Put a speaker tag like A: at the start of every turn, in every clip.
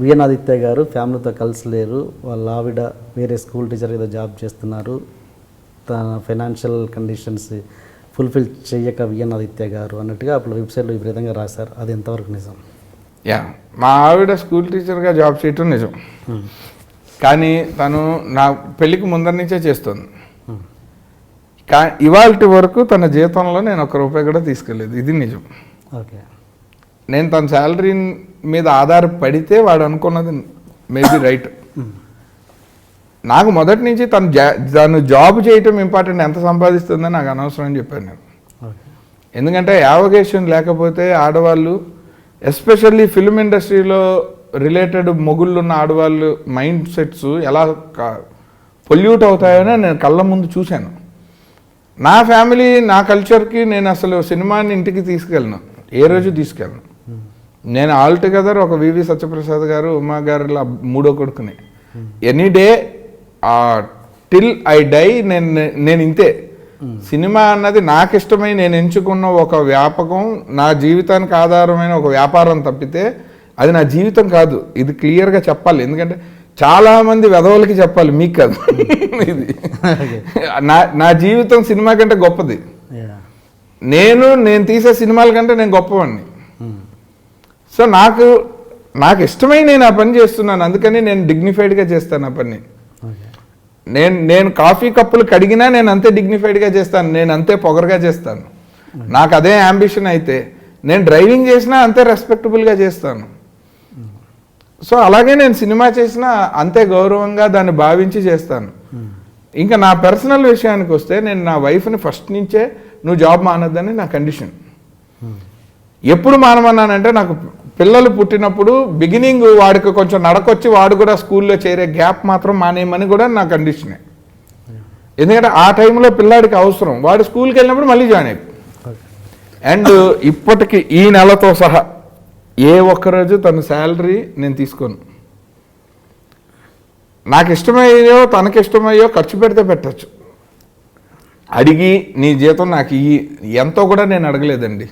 A: VN Aditya గారు ఫ్యామిలీతో కలిసి లేరు, వాళ్ళ ఆవిడ వేరే స్కూల్ టీచర్ ఏదో జాబ్ చేస్తున్నారు, తన ఫైనాన్షియల్ కండిషన్స్ ఫుల్ఫిల్ చేయక విఎన్ ఆదిత్య గారు అన్నట్టుగా అప్పుడు వెబ్సైట్లో ఈ విధంగా రాశారు. అది ఎంతవరకు నిజం?
B: యా, మా ఆవిడ స్కూల్ టీచర్గా జాబ్ చేయటం నిజం. కానీ తను నా పెళ్ళికి ముందర నుంచే చేస్తుంది. ఇవాళ వరకు తన జీతంలో నేను ₹1 కూడా తీసుకెళ్ళలేదు. ఇది నిజం.
A: ఓకే.
B: నేను తన శాలరీ మీద ఆధారపడితే వాడు అనుకున్నది మేబీ రైట్. నాకు మొదటి నుంచి తను జాబ్ చేయటం ఇంపార్టెంట్, ఎంత సంపాదిస్తుందో నాకు అనవసరం అని చెప్పాను నేను. ఎందుకంటే యావగేషన్ లేకపోతే ఆడవాళ్ళు, ఎస్పెషల్లీ ఫిల్మ్ ఇండస్ట్రీలో రిలేటెడ్ మొగుళ్ళు ఉన్న ఆడవాళ్ళు మైండ్ సెట్స్ ఎలా పొల్యూట్ అవుతాయని నేను కళ్ళ ముందు చూశాను. నా ఫ్యామిలీ, నా కల్చర్కి నేను అసలు సినిమాని ఇంటికి తీసుకెళ్ళను, ఏ రోజు తీసుకెళ్ళను. నేను ఆల్టుగెదర్ ఒక వివి సత్యప్రసాద్ గారు, ఉమా గారు మూడో కొడుకుని. Any day till I die నేను ఇంతే. సినిమా అన్నది నాకు ఇష్టమై నేను ఎంచుకున్న ఒక వ్యాపకం, నా జీవితానికి ఆధారమైన ఒక వ్యాపారం తప్పితే అది నా జీవితం కాదు. ఇది క్లియర్గా చెప్పాలి. ఎందుకంటే చాలామంది వెధవులకి చెప్పాలి, మీకు కాదు. ఇది నా జీవితం సినిమా కంటే గొప్పది. నేను తీసే సినిమాల కంటే నేను గొప్పవాడిని. సో నాకు ఇష్టమై నేను ఆ పని చేస్తున్నాను. అందుకని నేను డిగ్నిఫైడ్గా చేస్తాను ఆ పని. నేను కాఫీ కప్పులు కడిగినా నేను అంతే డిగ్నిఫైడ్గా చేస్తాను, నేను అంతే పొగరుగా చేస్తాను. నాకు అదే యాంబిషన్ అయితే నేను డ్రైవింగ్ చేసినా అంతే రెస్పెక్టబుల్గా చేస్తాను. సో అలాగే నేను సినిమా చేసినా అంతే గౌరవంగా దాన్ని భావించి చేస్తాను. ఇంకా నా పర్సనల్ విషయానికి వస్తే నేను నా వైఫ్ని ఫస్ట్ నుంచే నువ్వు జాబ్ మానొద్దని నా కండిషన్. ఎప్పుడు మానమన్నానంటే నాకు పిల్లలు పుట్టినప్పుడు బిగినింగ్ వాడికి కొంచెం నడకొచ్చి వాడు కూడా స్కూల్లో చేరే గ్యాప్ మాత్రం మానేయమని కూడా నా కండిషనే. ఎందుకంటే ఆ టైంలో పిల్లాడికి అవసరం, వాడు స్కూల్కి వెళ్ళినప్పుడు మళ్ళీ జాయిన్ అయిపో. అండ్ ఇప్పటికి ఈ నెలతో సహా ఏ ఒక్కరోజు తన శాలరీ నేను తీసుకోను. నాకు ఇష్టమయ్యో తనకి ఇష్టమయ్యో ఖర్చు పెడితే పెట్టచ్చు, అడిగి నీ జీతం నాకు ఎంతో కూడా నేను అడగలేదండి.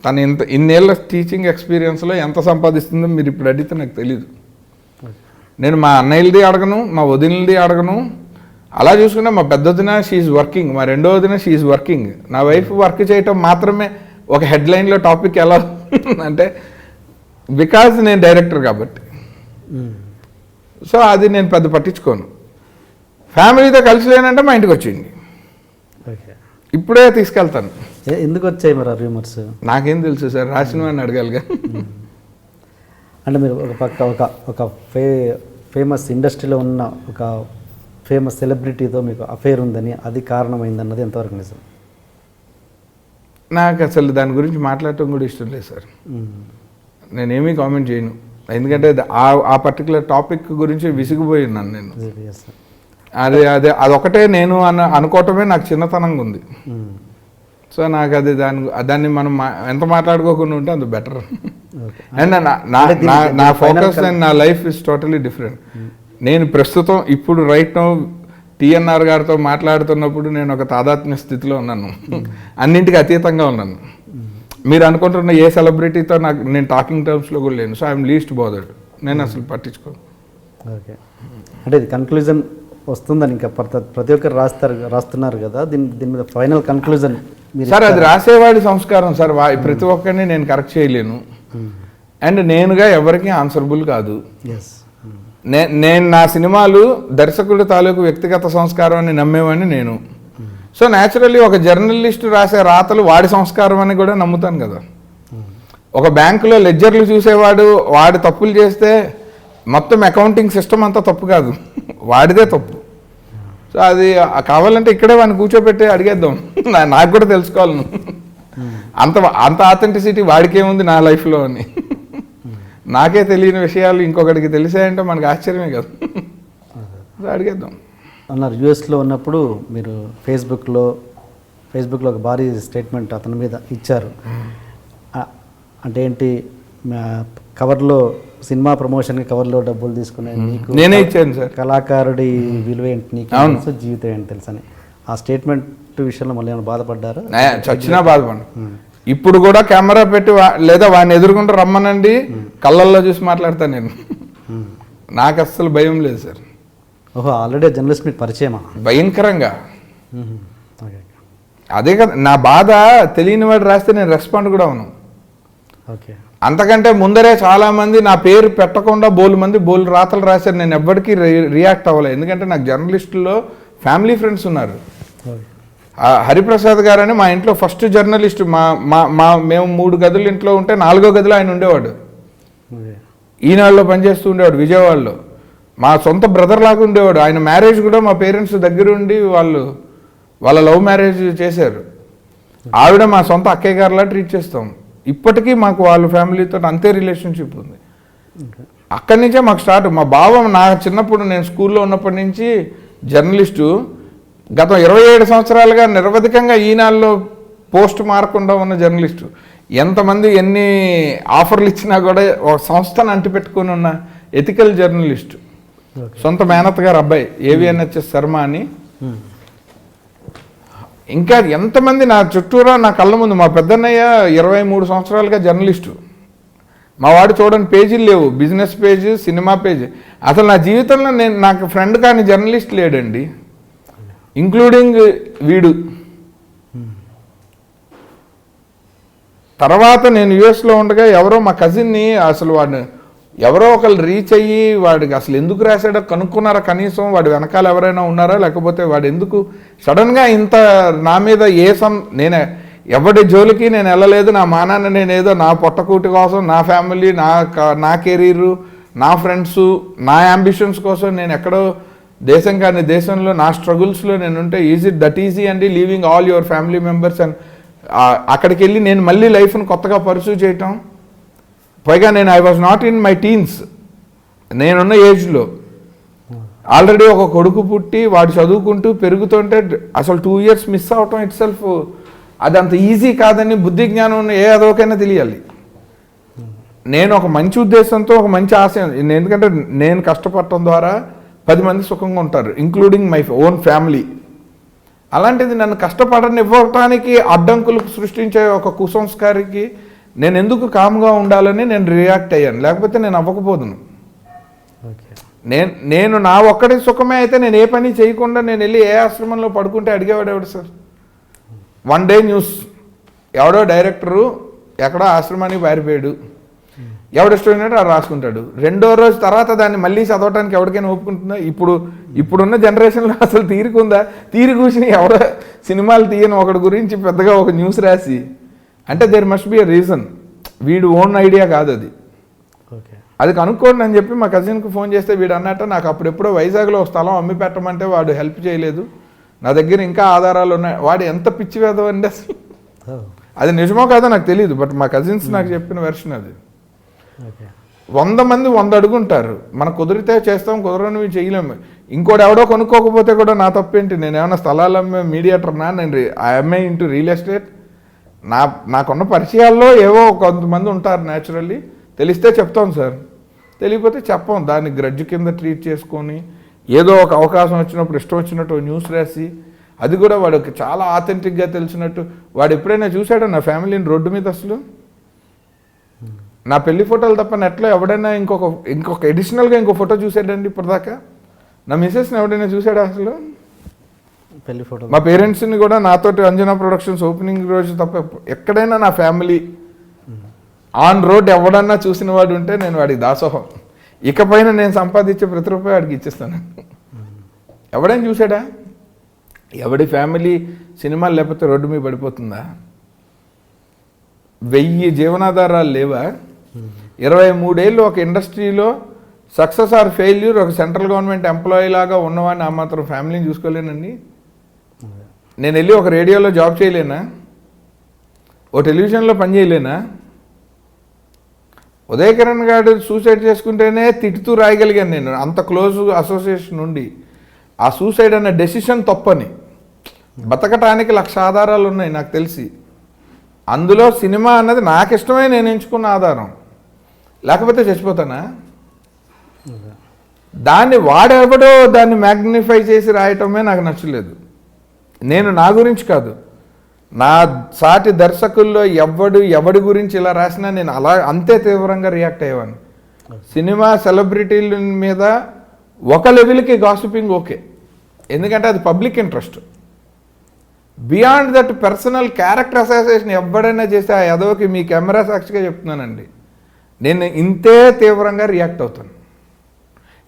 B: తను ఇన్నేళ్ళ టీచింగ్ ఎక్స్పీరియన్స్లో ఎంత సంపాదిస్తుందో మీరు ఇప్పుడు అడిగితే నాకు తెలీదు. నేను మా అన్నయ్యలది అడగను, మా వదినలది అడగను. అలా చూసుకుంటే మా పెద్ద వదిన షీఈ్ వర్కింగ్, మా రెండో వదిన షీఈ్ వర్కింగ్. నా వైఫ్ వర్క్ చేయటం మాత్రమే ఒక హెడ్లైన్లో టాపిక్ ఎలా అంటే బికాజ్ నేను డైరెక్టర్ కాబట్టి. సో అది నేను పెద్ద పట్టించుకోను. ఫ్యామిలీతో కలిసి లేనంటే మా ఇంటికి వచ్చింది, ఇప్పుడే తీసుకెళ్తాను.
A: ఎందుకు వచ్చాయి మరి ఆ రూమర్స్?
B: నాకేం తెలుసు సార్, రాసిన వాడిని అడగాలిగా.
A: అంటే మీరు ఒక పక్క ఒక ఫేమస్ ఇండస్ట్రీలో ఉన్న ఒక ఫేమస్ సెలబ్రిటీతో మీకు అఫేర్ ఉందని, అది కారణమైందన్నది ఎంతవరకు నిజం?
B: నాకు అసలు దాని గురించి మాట్లాడటం కూడా ఇష్టం లేదు సార్. నేనేమీ కామెంట్ చేయను, ఎందుకంటే ఆ పర్టికులర్ టాపిక్ గురించి విసిగిపోయి ఉన్నాను నేను. అదొకటే నేను అనుకోవటమే నాకు చిన్నతనంగా ఉంది. సో నాకు అది దాన్ని మనం ఎంత మాట్లాడుకోకుండా ఉంటే అంత బెటర్. అండ్ నా ఫోకస్ అండ్ నా లైఫ్ ఇస్ టోటలీ డిఫరెంట్. నేను ప్రస్తుతం ఇప్పుడు రైట్ నౌ టిఎన్ఆర్ గారితో మాట్లాడుతున్నప్పుడు నేను ఒక తాదాత్మ్య స్థితిలో ఉన్నాను, అన్నింటికి అతీతంగా ఉన్నాను. మీరు అనుకుంటున్న ఏ సెలబ్రిటీతో నేను టాకింగ్ టర్మ్స్లో కూడా లేను. సో ఐఎమ్ లీస్ట్ బోదర్డ్, నేను అసలు పట్టించుకోను.
A: ఓకే, అంటే ఇది కన్క్లూజన్ వస్తుందని ఇంకా ప్రతి ఒక్కరు రాస్తున్నారు కదా, దీని మీద ఫైనల్ కన్క్లూజన్
B: సార్? అది రాసేవాడి సంస్కారం సార్, ప్రతి ఒక్కరిని నేను కరెక్ట్ చేయలేను. అండ్ నేనుగా ఎవరికి ఆన్సరబుల్ కాదు. నేను నా సినిమాలు దర్శకుడి తాలూకు వ్యక్తిగత సంస్కారం అని నమ్మేవాడిని నేను. సో న్యాచురల్లీ ఒక జర్నలిస్ట్ రాసే రాతలు వాడి సంస్కారం అని కూడా నమ్ముతాను కదా. ఒక బ్యాంకులో లెడ్జర్లు చూసేవాడు వాడు తప్పులు చేస్తే మొత్తం అకౌంటింగ్ సిస్టమ్ అంతా తప్పు కాదు, వాడిదే తప్పు. సో అది కావాలంటే ఇక్కడే వాడిని కూర్చోబెట్టి అడిగేద్దాం, నాకు కూడా తెలుసుకోవాలి అంత ఆథెంటిసిటీ వాడికేముంది నా లైఫ్లో అని. నాకే తెలియని విషయాలు ఇంకొకటికి తెలిసాయంటే మనకు ఆశ్చర్యమే కదా. అడిగేద్దాం
A: అన్నారు. యూఎస్లో ఉన్నప్పుడు మీరు ఫేస్బుక్లో ఒక భారీ స్టేట్మెంట్ అతని మీద ఇచ్చారు. అంటే ఏంటి, కవర్లో సినిమా ప్రమోషన్కి కవర్లో డబ్బులు తీసుకునే నీకు
B: నేనే ఇచ్చాను సార్,
A: కళాకారుడి విలువ ఏంటి నీకు తెలుసు, జీవితం ఏంటి తెలుసు అని. ఆ స్టేట్మెంట్ విషయంలో మళ్ళీ ఏమైనా బాధపడ్డారా?
B: చచ్చినా బాధపడ్డా. ఇప్పుడు కూడా కెమెరా పెట్టి లేదా వాడిని ఎదుర్కొంటూ రమ్మనండి, కళ్ళల్లో చూసి మాట్లాడతాను నేను. నాకు అస్సలు భయం లేదు సార్.
A: ఓహో, ఆల్రెడీ జర్నలిస్ట్ మీకు పరిచయమా?
B: భయంకరంగా.
A: ఓకే
B: అదే కదా నా బాధ. తెలియని వాడు రాస్తే నేను రెస్పాండ్ కూడా అవును.
A: ఓకే.
B: అంతకంటే ముందరే చాలామంది నా పేరు పెట్టకుండా బోలు రాతలు రాశారు. నేను ఎవ్వడికి రియాక్ట్ అవ్వలేదు. ఎందుకంటే నాకు జర్నలిస్టుల్లో ఫ్యామిలీ ఫ్రెండ్స్ ఉన్నారు. హరిప్రసాద్ గారు అని మా ఇంట్లో ఫస్ట్ జర్నలిస్ట్. మేము 3 గదులు ఇంట్లో ఉంటే 4వ గదిలో ఆయన ఉండేవాడు. ఈనాడులో పనిచేస్తూ ఉండేవాడు విజయవాడలో. మా సొంత బ్రదర్ లాగా ఉండేవాడు. ఆయన మ్యారేజ్ కూడా మా పేరెంట్స్ దగ్గరుండి వాళ్ళ లవ్ మ్యారేజ్ చేశారు. ఆవిడ మా సొంత అక్కయ్య గారిలా ట్రీట్ చేస్తాం. ఇప్పటికీ మాకు వాళ్ళ ఫ్యామిలీతో అంతే రిలేషన్షిప్ ఉంది. అక్కడి నుంచే మాకు స్టార్ట్. మా బావ నా చిన్నప్పుడు నేను స్కూల్లో ఉన్నప్పటి నుంచి జర్నలిస్టు. గత 27 సంవత్సరాలుగా నిరవధికంగా ఈనాడులో పోస్ట్ మారకుండా ఉన్న జర్నలిస్టు. ఎంతమంది ఎన్ని ఆఫర్లు ఇచ్చినా కూడా ఒక సంస్థను అంటిపెట్టుకుని ఉన్న ఎథికల్ జర్నలిస్టు. సొంత మేనత్ గారు అబ్బాయి AVNHS శర్మ అని. ఇంకా ఎంతమంది నా చుట్టూరా నా కళ్ళ ముందు. మా పెద్దన్నయ్య 23 సంవత్సరాలుగా జర్నలిస్టు. మా వాడు చూడని పేజీలు లేవు. Business page, cinema page. అసలు నా జీవితంలో నాకు ఫ్రెండ్ కానీ జర్నలిస్ట్ లేడండి, ఇంక్లూడింగ్ వీడు. తర్వాత నేను యుఎస్లో ఉండగా ఎవరో మా కజిన్ని అసలు వాడిని ఎవరో ఒకళ్ళు రీచ్ అయ్యి వాడికి అసలు ఎందుకు రాశాడో కనుక్కున్నారా కనీసం? వాడి వెనకాల ఎవరైనా ఉన్నారా? లేకపోతే వాడు ఎందుకు సడన్గా ఇంత నా మీద నేను ఎవరి జోలికి నేను వెళ్ళలేదు. నా మానాన్ని నేనేదో నా పొట్టకూటి కోసం, నా ఫ్యామిలీ, నా కెరీరు, నా ఫ్రెండ్సు, నా అంబిషన్స్ కోసం నేను ఎక్కడో దేశం కాని దేశంలో నా స్ట్రగుల్స్లో నేను ఉంటే ఈజ్ ఇట్ దట్ ఈజీ అండి leaving all your family members and అక్కడికి వెళ్ళి నేను మళ్ళీ లైఫ్ను కొత్తగా పర్సూ చేయటం. పైగా నేను I was not in my teens. నేనున్న ఏజ్లో ఆల్రెడీ ఒక కొడుకు పుట్టి వాడు చదువుకుంటూ పెరుగుతుంటే అసలు 2 years మిస్ అవటం ఇట్ సెల్ఫ్ అది అంత ఈజీ కాదని బుద్ధి జ్ఞానం ఉన్న ఏ అదొకైనా తెలియాలి. నేను ఒక మంచి ఉద్దేశంతో ఒక మంచి ఆశయం, ఎందుకంటే నేను కష్టపడటం ద్వారా 10 మంది సుఖంగా ఉంటారు, ఇంక్లూడింగ్ మై ఓన్ ఫ్యామిలీ. అలాంటిది నన్ను కష్టపడనివ్వటానికి అడ్డంకులు సృష్టించే ఒక కుసంస్కారికి నేను ఎందుకు కామ్గా ఉండాలని నేను రియాక్ట్ అయ్యాను. లేకపోతే నేను అవ్వకపోదును. నేను నా ఒక్కడి సుఖమే అయితే నేను ఏ పని చేయకుండా నేను వెళ్ళి ఏ ఆశ్రమంలో పడుకుంటే అడిగేవాడు ఎవడు సార్? 1 day న్యూస్, ఎవడో డైరెక్టరు ఎక్కడో ఆశ్రమానికి పారిపోయాడు, ఎవడిష్టమైనట్టు అది రాసుకుంటాడు. 2వ రోజు తర్వాత దాన్ని మళ్ళీ చదవటానికి ఎవరికైనా ఒప్పుకుంటుందా? ఇప్పుడున్న జనరేషన్లో అసలు తీరుకుందా? కూర్చుని ఎవడో సినిమాలు తీయని ఒకటి గురించి పెద్దగా ఒక న్యూస్ రాసి అంటే there must be a reason. వీడు ఓన్ ఐడియా కాదు అది. అది కనుక్కోండి అని చెప్పి మా కజిన్కి ఫోన్ చేస్తే వీడు అన్నట్ట నాకు అప్పుడెప్పుడో వైజాగ్లో ఒక స్థలం అమ్మి పెట్టమంటే వాడు హెల్ప్ చేయలేదు, నా దగ్గర ఇంకా ఆధారాలు ఉన్నాయి. వాడు ఎంత పిచ్చి వేదో అండి అసలు. అది నిజమో కాదో నాకు తెలియదు, బట్ మా కజిన్స్ నాకు చెప్పిన వెర్షన్ అది. 100 మంది 100 అడుగుంటారు. మనకు కుదిరితే చేస్తాం, కుదరనివి చేయలేము. ఇంకోటి ఎవడో కొనుక్కోకపోతే కూడా నా తప్పేంటి? నేను ఏమైనా స్థలాలు అమ్మే మీడియేటర్నా? నేను ఐఎంఏ ఇంటూ రియల్ ఎస్టేట్. నాకున్న పరిచయాల్లో ఏవో కొంతమంది ఉంటారు న్యాచురల్లీ. తెలిస్తే చెప్తాం సార్, తెలియకపోతే చెప్పం. దాన్ని గ్రడ్జ్ కింద ట్రీట్ చేసుకొని ఏదో ఒక అవకాశం వచ్చినప్పుడు ఇష్టం వచ్చినట్టు న్యూస్ రాసి, అది కూడా వాడికి చాలా ఆథెంటిక్గా తెలిసినట్టు. వాడు ఎప్పుడైనా చూశాడో నా ఫ్యామిలీని రోడ్డు మీద? అసలు నా పెళ్లి ఫోటోలు తప్ప నెట్లో ఎవడైనా ఇంకొక ఎడిషనల్గా ఇంకో ఫోటో చూసాడండి ఇప్పటిదాకా? నా మిసెస్ని ఎవడైనా చూసాడా అసలు?
A: పెళ్లి ఫోటో
B: మా పేరెంట్స్ని కూడా నాతోటి అంజనా ప్రొడక్షన్స్ ఓపెనింగ్ రోజు తప్ప ఎక్కడైనా నా ఫ్యామిలీ ఆన్ రోడ్ ఎవడన్నా చూసిన వాడు ఉంటే నేను వాడికి దాసోహం. ఇకపైన నేను సంపాదించే ప్రతి రూపాయి వాడికి ఇచ్చేస్తాను. ఎవడైనా చూసాడా? ఎవడి ఫ్యామిలీ సినిమాలు లేకపోతే రోడ్డు మీద పడిపోతుందా? 1000 జీవనాధారాలు లేవా? 23 ఏళ్ళు ఒక ఇండస్ట్రీలో సక్సెస్ ఆర్ ఫెయిల్యూర్ ఒక సెంట్రల్ గవర్నమెంట్ ఎంప్లాయీ లాగా ఉన్నవాడిని ఆ మాత్రం ఫ్యామిలీని చూసుకోలేనండి. నేను వెళ్ళి ఒక రేడియోలో జాబ్ చేయలేనా? ఓ టెలివిజన్లో పని చేయలేనా? ఉదయ్ కిరణ్ గారు సూసైడ్ చేసుకుంటేనే తిట్టుతూ రాయగలిగాను నేను, అంత క్లోజ్ అసోసియేషన్ నుండి. ఆ సూసైడ్ అనే డెసిషన్ తప్పని. బతకటానికి 1,00,000 ఆధారాలు ఉన్నాయి నాకు తెలిసి. అందులో సినిమా అన్నది నాకు ఇష్టమే, నేను ఎంచుకున్న ఆధారం. లేకపోతే చచ్చిపోతానా? దాన్ని వాడెవడో దాన్ని మ్యాగ్నిఫై చేసి రాయటమే నాకు నచ్చలేదు. నేను నా గురించి కాదు, నా సాటి దర్శకుల్లో ఎవడి గురించి ఇలా రాసినా నేను అంతే తీవ్రంగా రియాక్ట్ అయ్యేవాడిని. సినిమా సెలబ్రిటీల మీద ఒక లెవెల్కి గాసిపింగ్ ఓకే, ఎందుకంటే అది public interest. Beyond that personal character association ఎవడైనా చేస్తే ఆ ఎదవకి మీ కెమెరా సాక్షిగా చెప్తున్నానండి, నేను ఇంతే తీవ్రంగా రియాక్ట్ అవుతాను.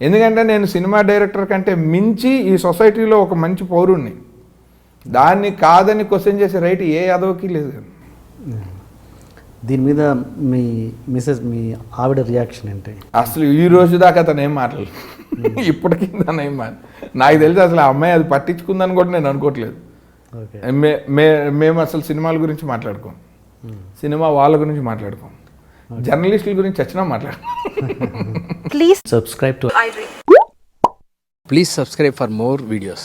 B: ఎందుకంటే నేను సినిమా డైరెక్టర్ కంటే మించి ఈ సొసైటీలో ఒక మంచి పౌరుణ్ణి. దాన్ని కాదని క్వశ్చన్ చేసే రైట్ ఏ ఎదవకి లేదు.
A: దీని మీద మీ మీ ఆవిడ రియాక్షన్ ఏంటి?
B: అసలు ఈ రోజు దాకా తను ఏం మాట్లాడలేదు. ఇప్పటికీ తను ఏం నాకు తెలిసి అసలు ఆ అమ్మాయి అది పట్టించుకుందని కూడా నేను అనుకోవట్లేదు. మేము అసలు సినిమాల గురించి మాట్లాడుకోం, సినిమా వాళ్ళ గురించి మాట్లాడుకోం, జర్నలిస్టుల గురించి వచ్చినా మాట్లాడుకోం.
C: Please subscribe for more videos.